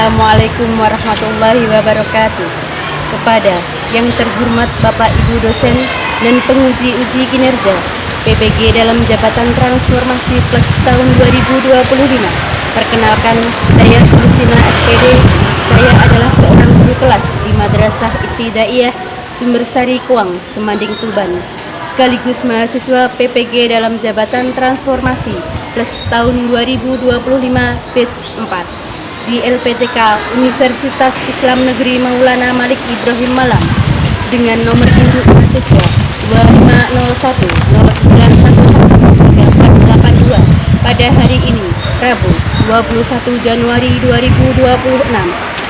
Assalamualaikum warahmatullahi wabarakatuh. Kepada yang terhormat Bapak Ibu dosen dan penguji-uji kinerja PPG dalam Jabatan Transformasi Plus tahun 2025. Perkenalkan, saya Sulistina SPD. Saya adalah seorang guru kelas di Madrasah Ibtidaiyah Sumbersari Kuang, Semanding, Tuban, sekaligus mahasiswa PPG dalam Jabatan Transformasi Plus tahun 2025 batch 4 di LPTK Universitas Islam Negeri Maulana Malik Ibrahim Malang dengan nomor induk mahasiswa 250109113882. Pada hari ini, Rabu 21 Januari 2026,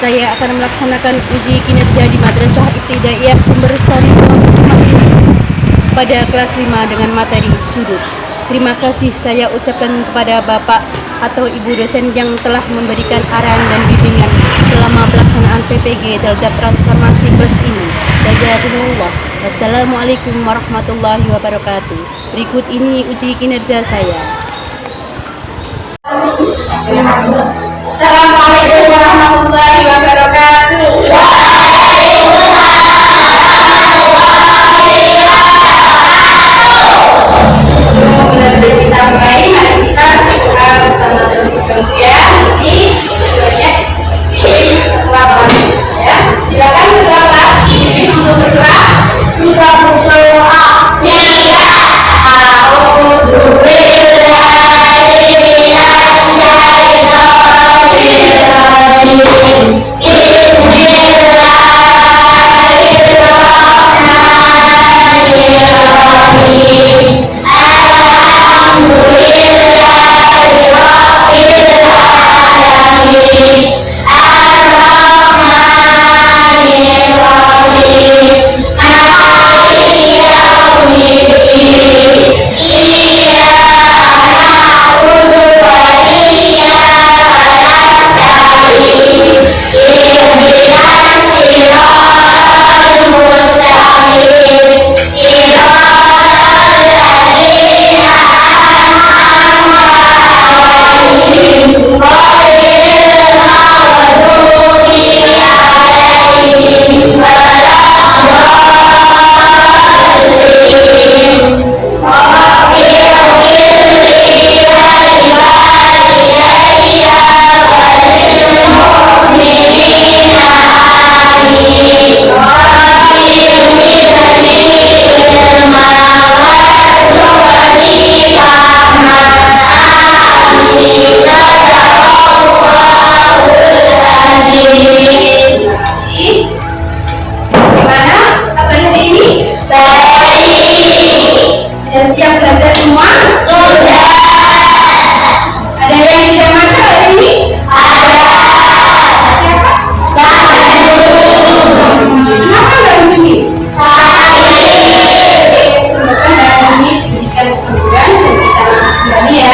saya akan melaksanakan uji kinerja di Madrasah Ibtidaiyah Sumbersari pada kelas 5 dengan materi sudut. Terima kasih saya ucapkan kepada Bapak atau Ibu dosen yang telah memberikan arahan dan bimbingan selama pelaksanaan PPG dalam Transformasi Plus ini. Jazakumullah. Wassalamualaikum warahmatullahi wabarakatuh. Berikut ini uji kinerja saya. Assalamualaikum warahmatullahi wabarakatuh. Kita mulai, mari kita bersama dengan kemudian ini proyek ya. Silakan ketua kelas ini untuk bergerak. Sudah berdoa. Siap belajar semua? Sudah. Ada yang tidak masuk hari ini? Ada. Siapa? Saya. Kenapa Mbak Juni? Saya. Semoga Mbak Juni diberikan kesembuhan dan bisa masuk kembali ya.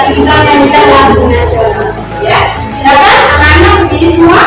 Kita nyanyikan lagu nasional ya. Silakan anak-anak berdiri semua.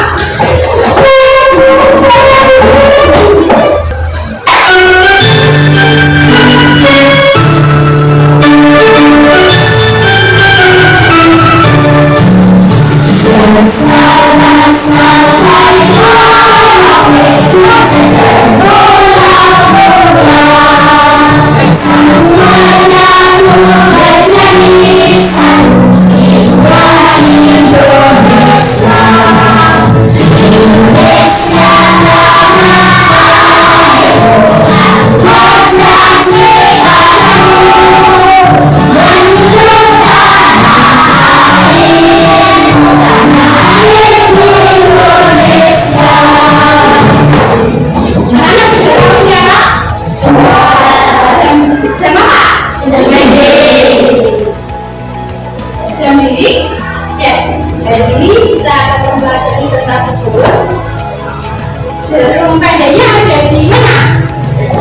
Jarum pendeknya ada di mana?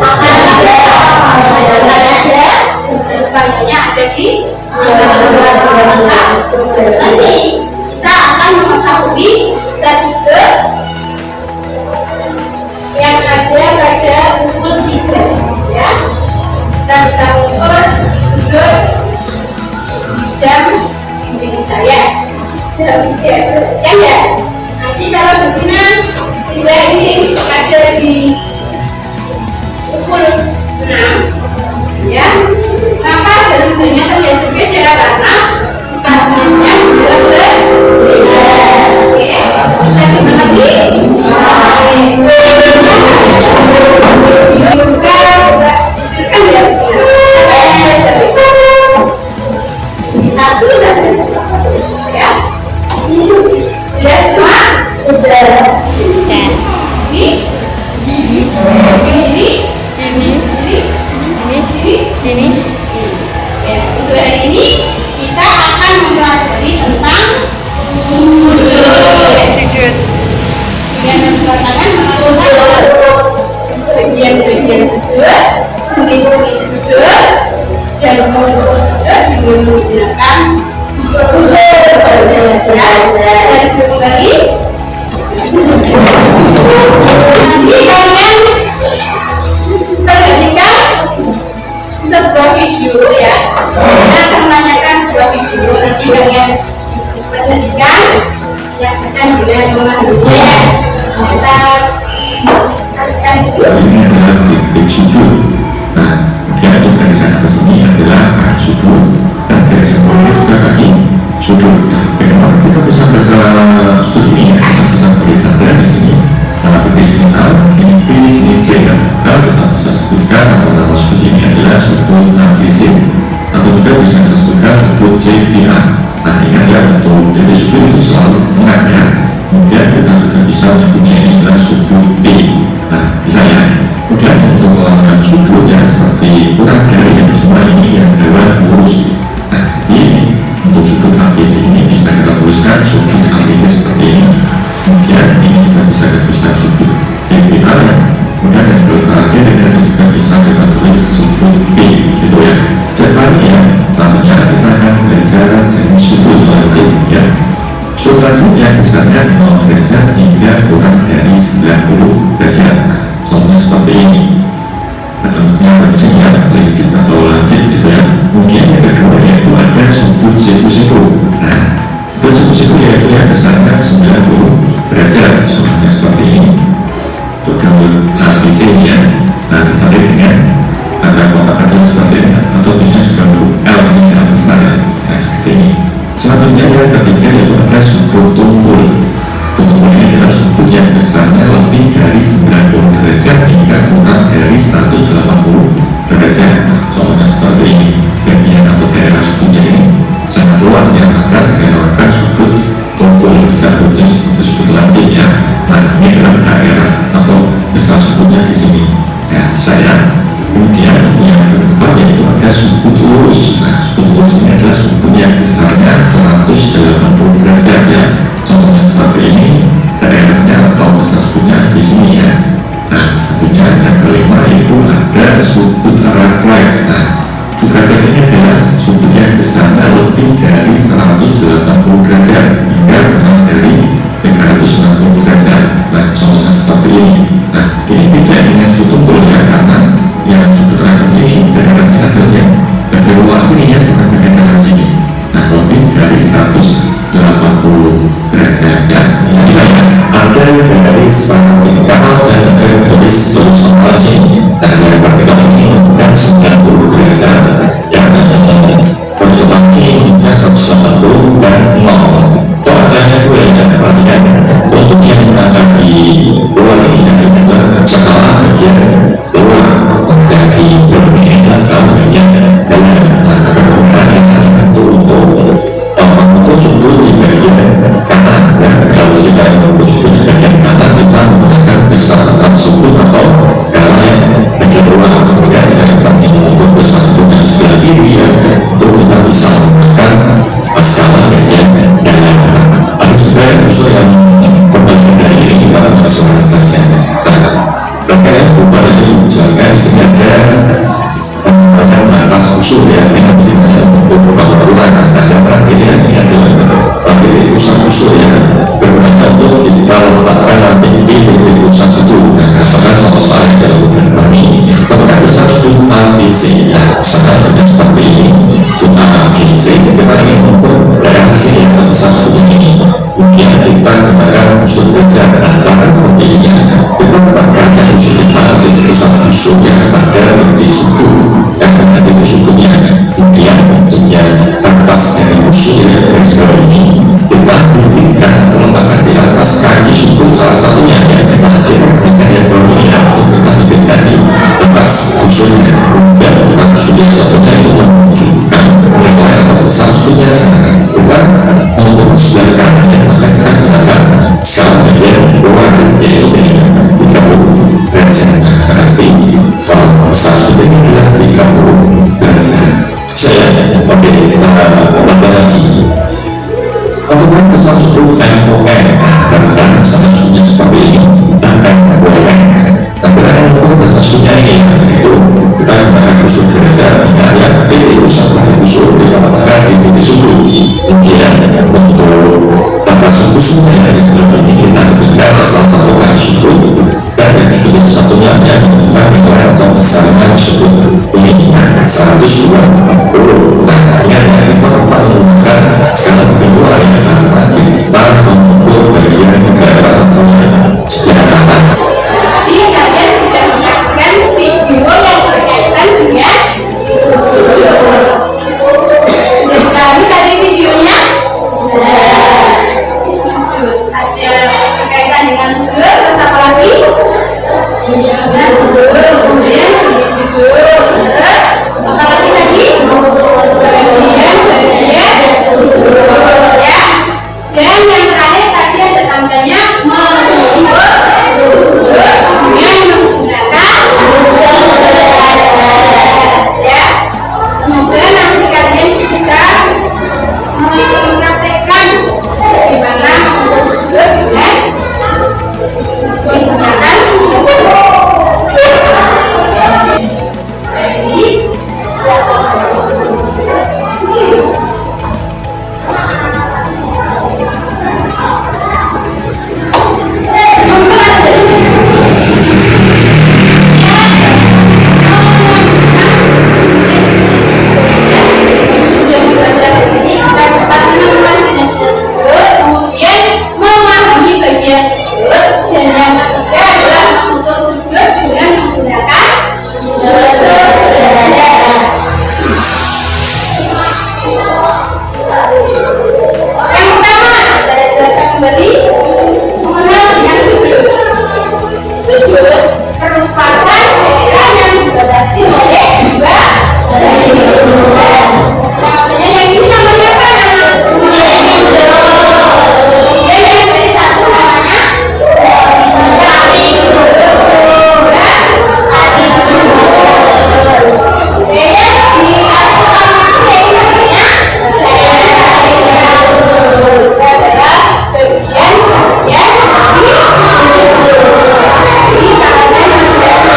Ada. sudah kan ya. Nanti kalau begini tiga ini ada di pukul 6 ya. Maka jam-jamnya terlihat berbeda karena stasiunnya sudah berbeda. Bisa dimengerti? Untuk hari ini kita akan mempelajari tentang sudut. Yang dikatakan menentukan bagian-bagian sudut, seni-seni sudut, dan bentuk sudut juga menggunakan sudut. Saya kembali. Nanti kalian perhatikan sebuah video ya. Saya akan menanyakan sebuah video, nanti kalian perhatikan yang akan dengan memandunya. Kita akan ini adalah titik sudut. Nah, kemudian untuk garisan atas ini adalah kaki sudut dan garisan bawahnya juga kaki sudut. Bagaimana kita bisa baca sudut ini? Kita bisa beri gambar di sini. Nama titik sini A, sini B, sini C. Nah, kita bisa sebutkan nama sudut ini adalah sudut ABC, atau juga bisa kita sebutkan sudut CPA. Nah, ini adalah untuk titik sudut itu selalu di tengah ya. Kemudian kita juga bisa menyebutnya ini adalah sudut B. Nah, bisa ya. Kemudian untuk melakukan sudut ya seperti kurang dari yang cuma ini yang lewat lurus. Nah, jadi untuk sudut ABC ini bisa kita tuliskan sudut ABC seperti ini. Kemudian ini juga bisa kita tuliskan sudut CPA ya. Kemudian yang terakhir ini juga bisa kita tulis sudut B gitu ya. Jadi ya, selanjutnya kita akan belajar jenis sudut wajib ya. Sudut wajib yang besarnya 0 derajat hingga kurang dari 90 derajat. Contohnya seperti ini. Tentunya legit ya, legit atau lancip gitu ya. Kemudian yang kedua yaitu ada sudut siku-siku. Nah, sudut siku-siku yaitu yang besarnya 90 derajat. Contohnya seperti ini. Sudut ABC ya. Nah, ditarik dengan ada kotak kecil seperti ini, atau bisa juga L yang besar ya. Nah, seperti ini. Selanjutnya yang ketiga yaitu ada sudut tumpul. Tumpul ini adalah sudut yang besarnya lebih dari 90 derajat hingga kurang dari 180 derajat. Contohnya seperti ini. Bagian atau daerah sudutnya ini sangat luas ya, maka dinamakan sudut tumpul. Kita rujuk seperti sudut lancip ya. Nah, ini adalah daerah atau besar sudutnya di sini. Ya, saya. Kemudian yang keempat yaitu ada sudut lurus. Nah, sudut lurus ini adalah sudut yang besarnya 180 derajat ya. Contohnya seperti ini, daerahnya atau besar sudutnya di sini ya. Nah, tentunya yang kelima yaitu ada sudut refleks. Nah, sudut refleks ini adalah sudut yang besarnya lebih dari 180 derajat hingga kurang dari 360 derajat. Nah, contohnya seperti ini. Nah, ini beda dengan sudut tumpul ya, karena yang sudut refleks ini daerahnya adalah yang bagian luar sini ya, bukan bagian dalam sini. Nah, lebih dari 180 derajat ya. Ada garis vertikal dan ada garis horizontal. Nah, garis vertikal ini menunjukkan 90 derajat, yang horizontal ini menunjukkan 180 dan 0. Caranya juga yang perhatikan untuk yang kaki luar ini adalah skala bagian luar, kaki ini adalah skala bagian dalam. Kegunaannya untuk mengukur sudut di bagian kanan ya. Kalau kita mengukur sudut di bagian kanan, kita menggunakan kesatuan sudut atau skala yang bagian luar. Kemudian kita ingin mengukur kesatuan sudut yang sebelah kiri ya, untuk kita bisa menggunakan skala bagian dalam. Ada juga usul yang kembali dari ini kita akan langsung saja. Rangkaian perubahan ini dijelaskan di sini ada batas usul ya. Ini nanti kita beberapa perubahan. Nah, yang terakhir ini adalah titik pusat usul ya. Kemudian untuk kita letakkan nanti di titik pusat sudut. Nah, misalkan contoh saya dalam beberapa ini, temukan pusat sudut ABC. Nah, misalkan seperti ini, sudut ABC. Kita ingin mengukur daerah sini yang terbesar sudut ini. usul kerja dan acara seperti ini, kita tetapkan yang usul kita titik pusat usulnya pada titik suku dan titik sukunya. Kemudian bentuknya atas dari usulnya dari segala ini kita diberikan terletakkan di atas kaki suku salah satunya. Kita berikan yang berbeda untuk kita diberikan di atas usulnya. Kemudian untuk usul yang satunya itu menunjukkan nilai atau besar sukunya. Kita untuk sebenarnya yang akan kita gunakan sekarang bagian bawah yaitu 30 persen. Berarti kalau besar sukunya adalah 30 persen. Saya oke, kita tambah lagi untuk besar suku MON karena besar sukunya seperti ini dan MON. Tapi untuk besar sukunya ini itu kita gunakan usul kerja ya titik pusat dari usul kita letakkan di titik suku. Kemudian untuk batas usulnya ini kita berikan salah satu kaki suku dan yang titik satunya yang menunjukkan nilai atau besaran suku ini 120. Hanya kita tetap menggunakan skala kedua karena kita mengukur bagian negara atau sejarah. Jadi kalian sudah menyaksikan video yang berkaitan dengan sujud. Sudah kami tadi videonya? Sujud. Ada berkaitan dengan sujud. Terus apa lagi? Sujud. Kemudian sujud. Terus apa lagi tadi? Bagian sujud. Ya. Dan yang terakhir tadi ada tambahnya menutup sujud dengan menggunakan ya. Semoga nanti kalian bisa mempraktekkan bagaimana membuat sujud dengan menggunakan kemudian memahami bagian sujud dan yang ketiga adalah menutup sujud dengan menggunakan sujud. Yang pertama saya jelaskan kembali mengenal dengan sujud. Sujud merupakan daerah yang dibatasi oleh dua garis. Yang artinya yang ini namanya apa? Dan yang dari satu namanya kaki sujud. Kaki sujud. Kemudian dikasih nama yang namanya adalah bagian di sujud. Jadi kalian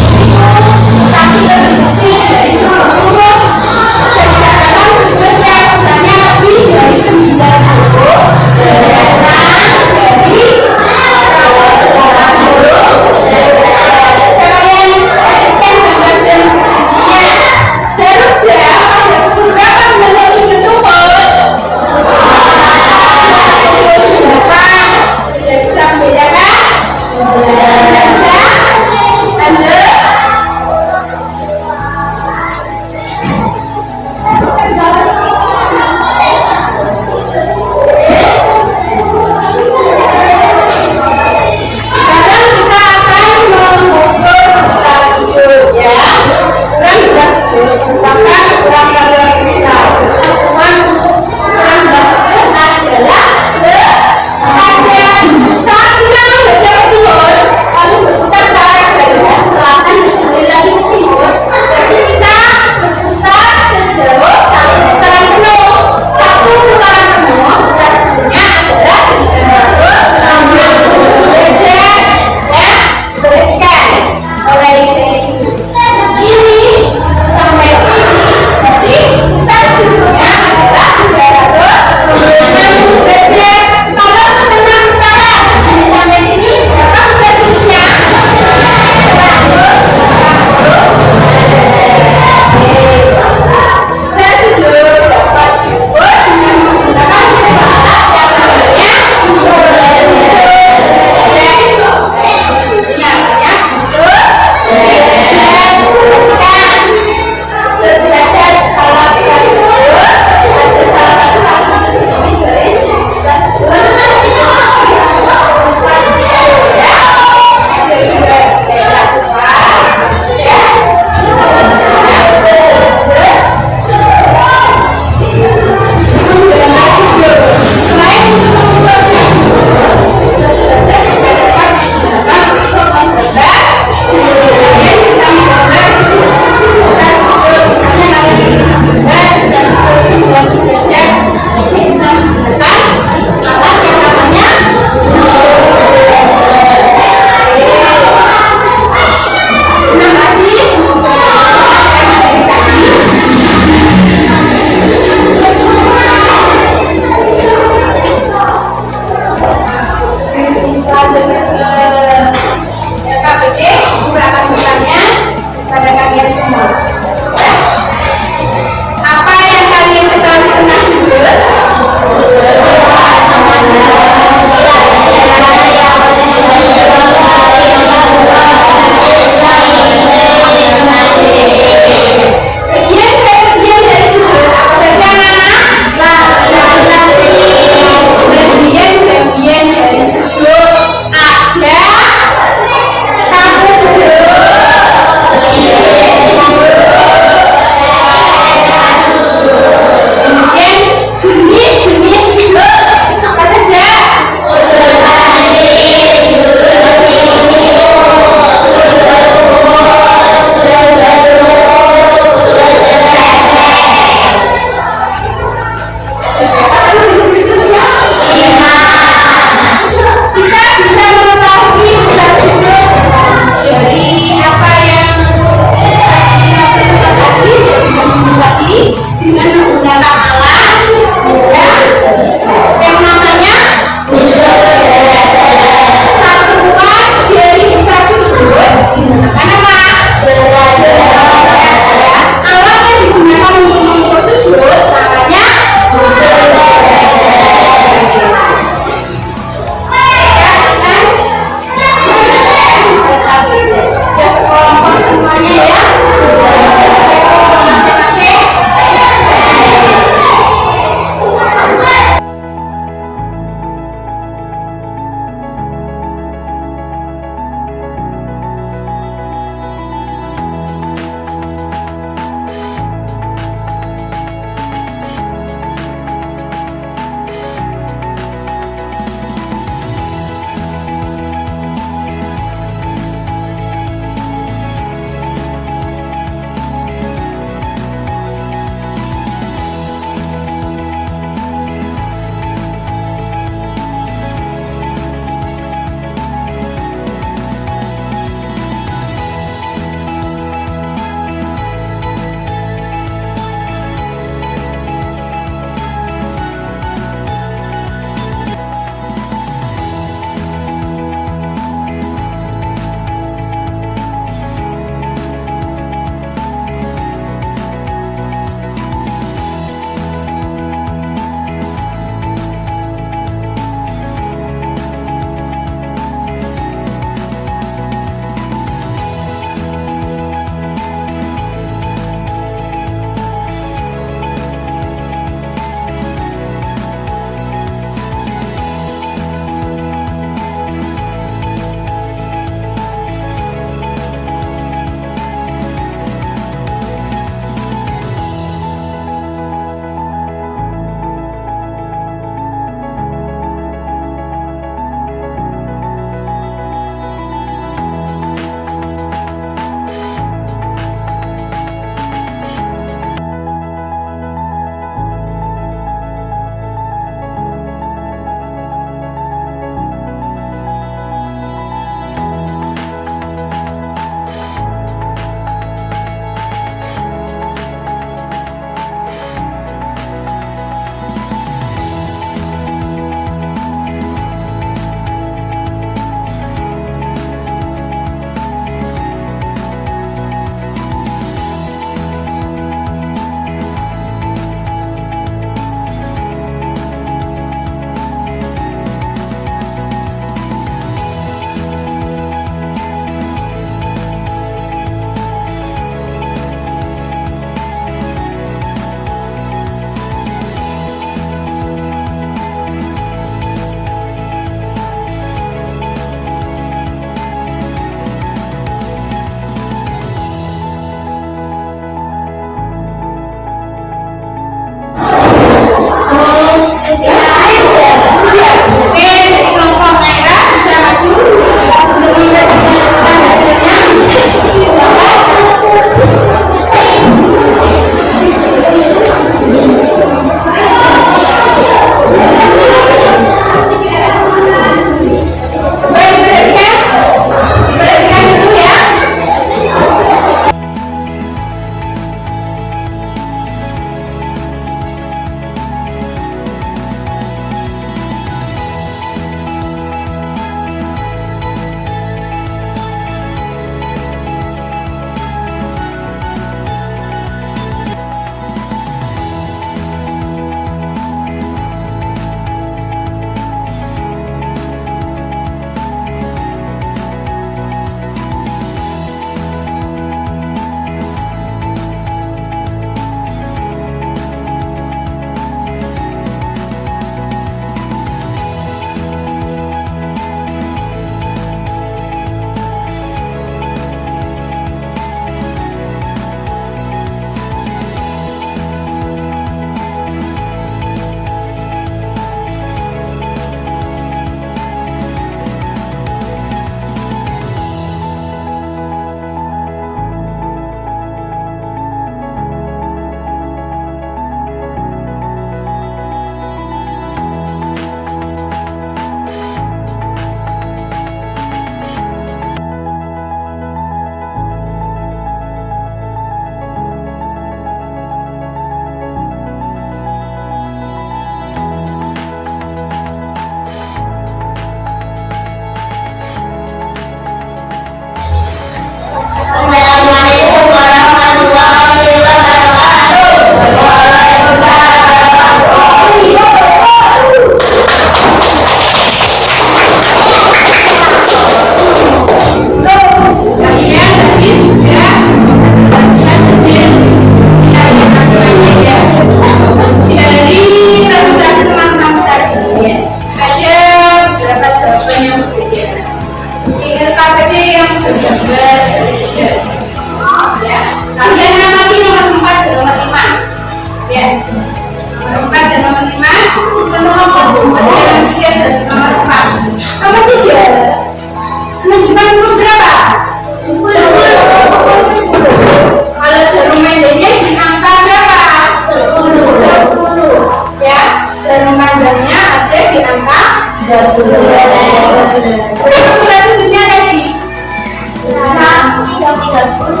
yang 30.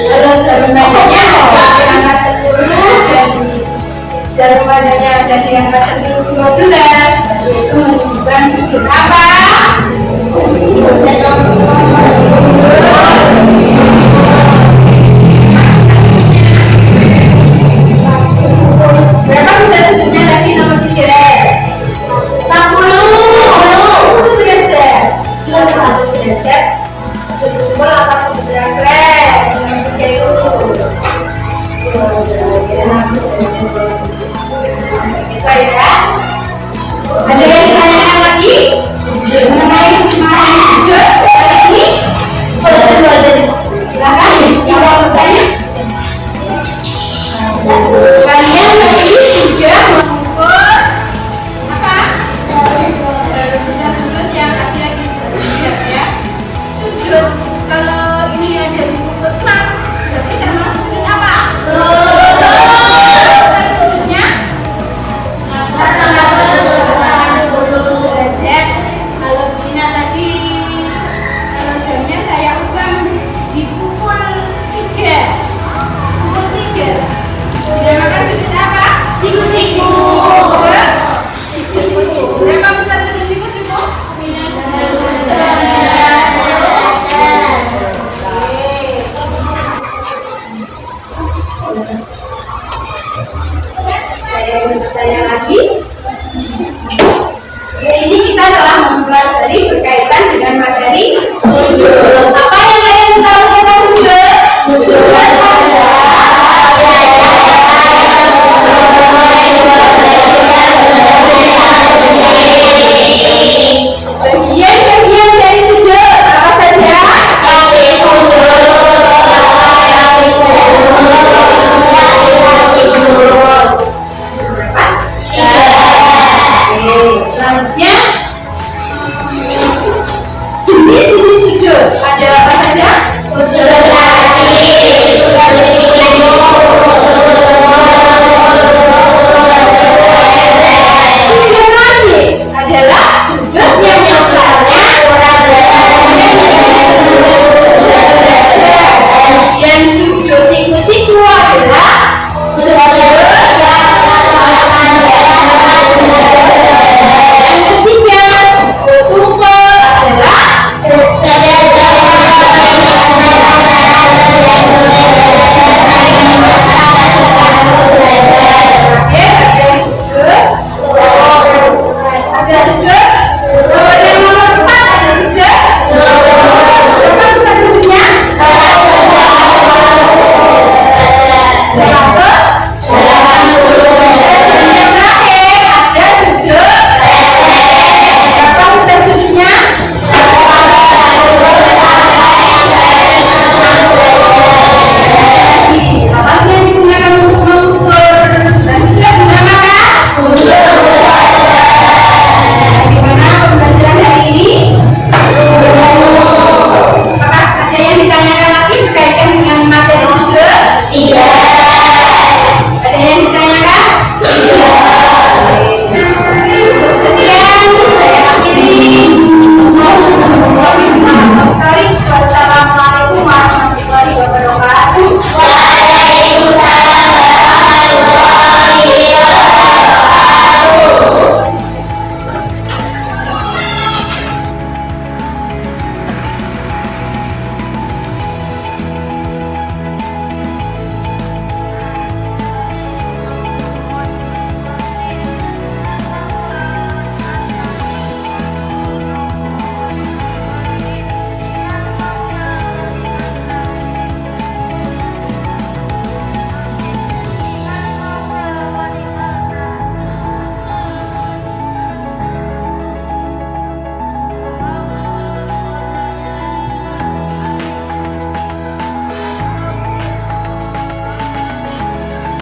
Kalau jarum madanya ada di angka 10 jarum madanya ada di angka 12, itu menunjukkan sudut apa? Sudut